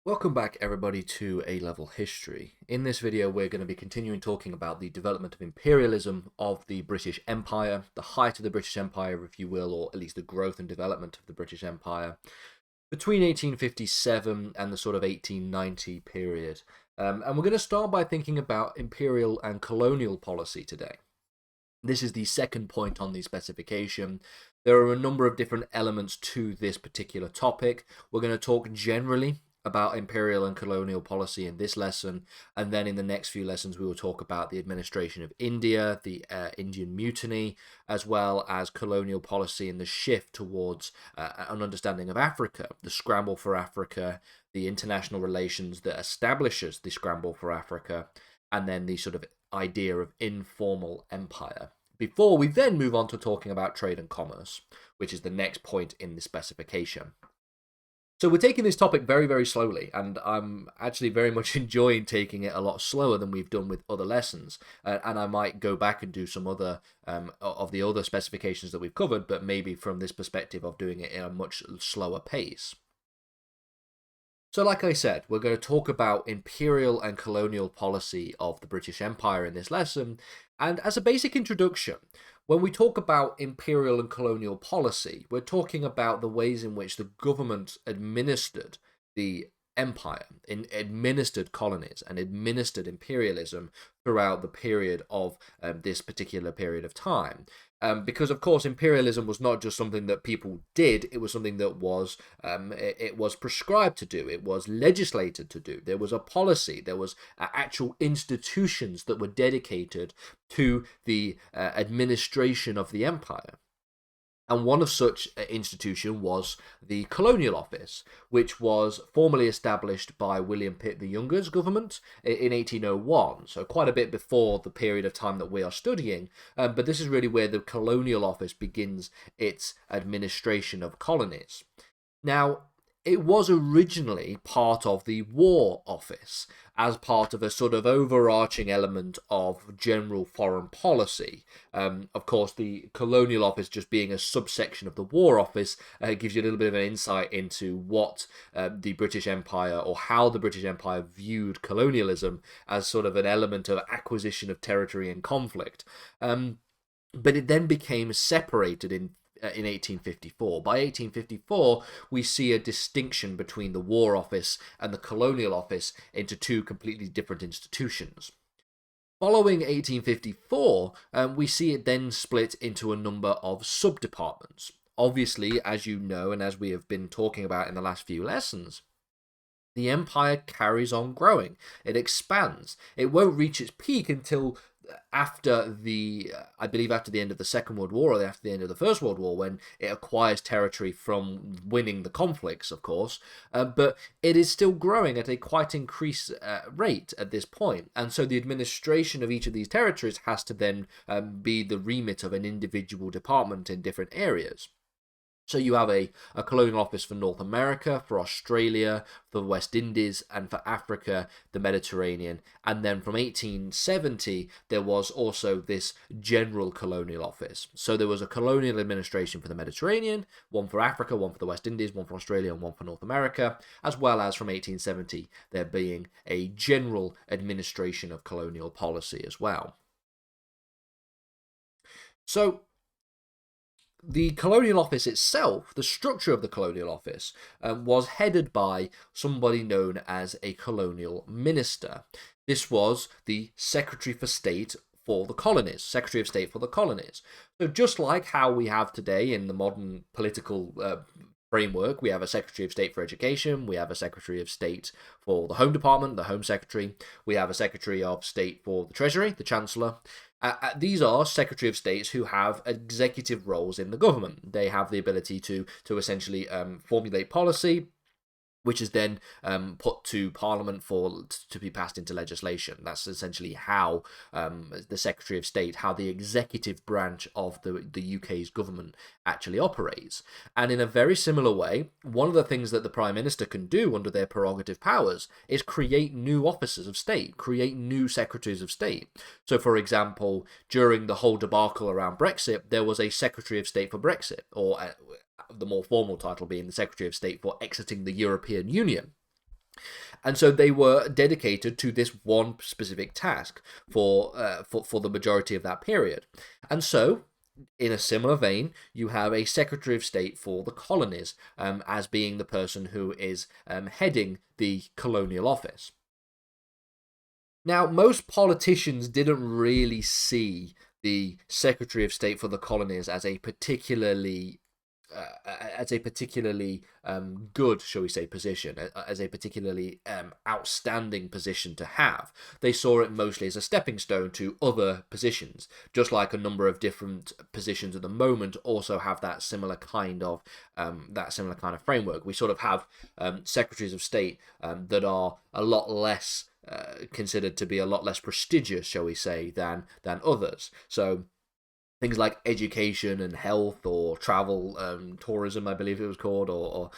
Welcome back everybody to A-Level History. In this video we're going to be continuing talking about the development of imperialism of the British Empire, the height of the British Empire if you will, or at least the growth and development of the British Empire between 1857 and the sort of 1890 period. And we're going to start by thinking about imperial and colonial policy today. This is the second point on the specification. There are a number of different elements to this particular topic. We're going to talk generally about imperial and colonial policy in this lesson, and then in the next few lessons we will talk about the administration of India, the Indian Mutiny, as well as colonial policy and the shift towards an understanding of Africa, the scramble for Africa, the international relations that establishes the scramble for Africa, and then the sort of idea of informal empire, before we then move on to talking about trade and commerce, which is the next point in the specification. So we're taking this topic very, very slowly, and I'm actually very much enjoying taking it a lot slower than we've done with other lessons. And I might go back and do some other of the other specifications that we've covered, but maybe from this perspective of doing it in a much slower pace. So like I said, we're going to talk about imperial and colonial policy of the British Empire in this lesson, and as a basic introduction, when we talk about imperial and colonial policy, we're talking about the ways in which the government administered the empire, administered colonies, and administered imperialism throughout the period of this particular period of time. Because of course imperialism was not just something that people did, it was something that was it was prescribed to do, it was legislated to do. There was a policy, there was actual institutions that were dedicated to the administration of the empire. And one of such institution was the Colonial Office, which was formally established by William Pitt the Younger's government in 1801, so quite a bit before the period of time that we are studying, but this is really where the Colonial Office begins its administration of colonies. Now, it was originally part of the War Office, as part of a sort of overarching element of general foreign policy. Of course, the Colonial Office just being a subsection of the War Office gives you a little bit of an insight into what the British Empire, or how the British Empire viewed colonialism as sort of an element of acquisition of territory and conflict. But it then became separated in 1854. By 1854, we see a distinction between the War Office and the Colonial Office into two completely different institutions. Following 1854, we see it then split into a number of sub-departments. Obviously, as you know, and as we have been talking about in the last few lessons, the empire carries on growing. It expands. It won't reach its peak until after the, I believe after the end of the Second World War, or after the end of the First World War, when it acquires territory from winning the conflicts, of course, but it is still growing at a quite increased rate at this point, and so the administration of each of these territories has to then be the remit of an individual department in different areas. So you have a colonial office for North America, for Australia, for the West Indies, and for Africa, the Mediterranean. And then from 1870, there was also this general colonial office. So there was a colonial administration for the Mediterranean, one for Africa, one for the West Indies, one for Australia, and one for North America, as well as from 1870, there being a general administration of colonial policy as well. So the Colonial Office itself, the structure of the Colonial Office, was headed by somebody known as a colonial minister. This was the Secretary for State for the colonies, Secretary of State for the colonies. So just like how we have today in the modern political framework, we have a Secretary of State for Education, we have a Secretary of State for the Home Department, the Home Secretary, we have a Secretary of State for the Treasury, the Chancellor. These are Secretary of States who have executive roles in the government. They have the ability to essentially formulate policy, which is then put to Parliament to be passed into legislation. That's essentially how the Secretary of State, how the executive branch of the UK's government actually operates. And in a very similar way, one of the things that the Prime Minister can do under their prerogative powers is create new officers of state, create new Secretaries of State. So, for example, during the whole debacle around Brexit, there was a Secretary of State for Brexit, or the more formal title being the Secretary of State for exiting the European Union. And so they were dedicated to this one specific task for the majority of that period. And so, in a similar vein, you have a Secretary of State for the colonies as being the person who is heading the colonial office. Now, most politicians didn't really see the Secretary of State for the colonies as a particularly good, shall we say, position, as a particularly outstanding position to have. They saw it mostly as a stepping stone to other positions, just like a number of different positions at the moment also have that similar kind of framework. We sort of have secretaries of state that are a lot less considered to be a lot less prestigious, shall we say, than others. So things like education and health, or travel, tourism, I believe it was called, or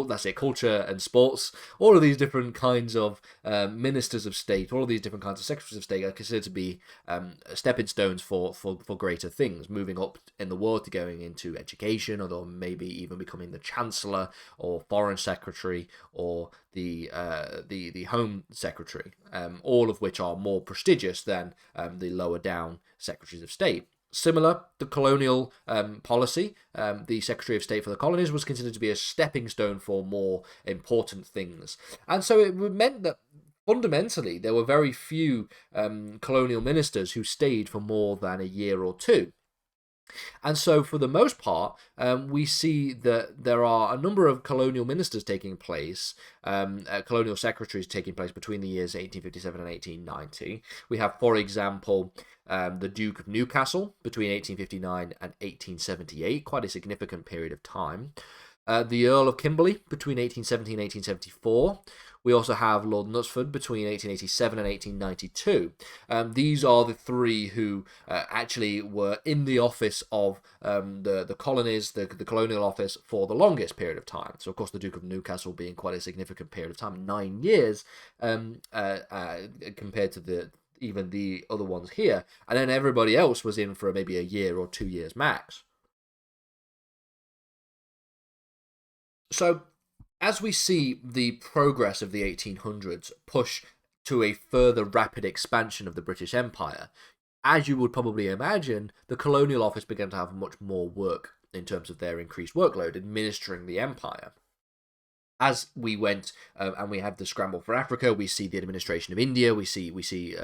that's it, culture and sports. All of these different kinds of ministers of state, all of these different kinds of secretaries of state are considered to be stepping stones for greater things, moving up in the world to going into education, or maybe even becoming the chancellor or foreign secretary or the home secretary, all of which are more prestigious than the lower down secretaries of state. Similar, the colonial policy, the Secretary of State for the colonies was considered to be a stepping stone for more important things. And so it meant that fundamentally there were very few colonial ministers who stayed for more than a year or two. And so, for the most part, we see that there are a number of colonial ministers taking place, colonial secretaries taking place between the years 1857 and 1890. We have, for example, the Duke of Newcastle between 1859 and 1878, quite a significant period of time. The Earl of Kimberley between 1870 and 1874. We also have Lord Knutsford between 1887 and 1892. These are the three who actually were in the office of the colonies, the colonial office, for the longest period of time. So, of course, the Duke of Newcastle being quite a significant period of time, 9 years, compared to even the other ones here. And then everybody else was in for maybe a year or 2 years max. So, as we see the progress of the 1800s push to a further rapid expansion of the British Empire, as you would probably imagine, the Colonial Office began to have much more work in terms of their increased workload administering the empire. As we went and we had the scramble for Africa, we see the administration of India, we see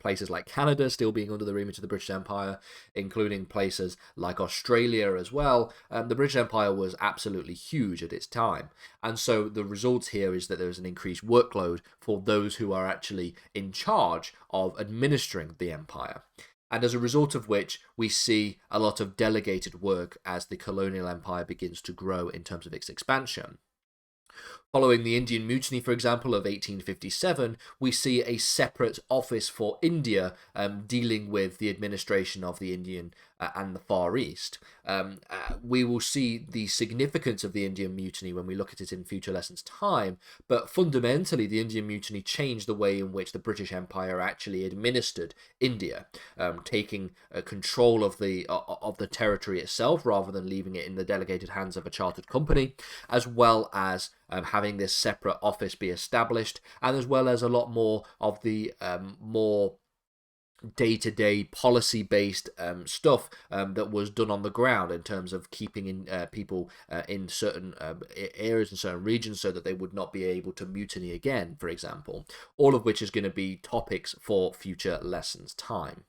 places like Canada still being under the remit of the British Empire, including places like Australia as well. The British Empire was absolutely huge at its time. And so the result here is that there is an increased workload for those who are actually in charge of administering the empire. And as a result of which, we see a lot of delegated work as the colonial empire begins to grow in terms of its expansion. Following the Indian Mutiny, for example, of 1857, we see a separate office for India dealing with the administration of the Indian and the Far East. We will see the significance of the Indian Mutiny when we look at it in future lessons' time, but fundamentally the Indian Mutiny changed the way in which the British Empire actually administered India, taking control of the territory itself rather than leaving it in the delegated hands of a chartered company, as well as having this separate office be established, and as well as a lot more of the more day-to-day policy-based stuff that was done on the ground in terms of keeping in people in certain areas and certain regions so that they would not be able to mutiny again, for example. All of which is going to be topics for future lessons' time.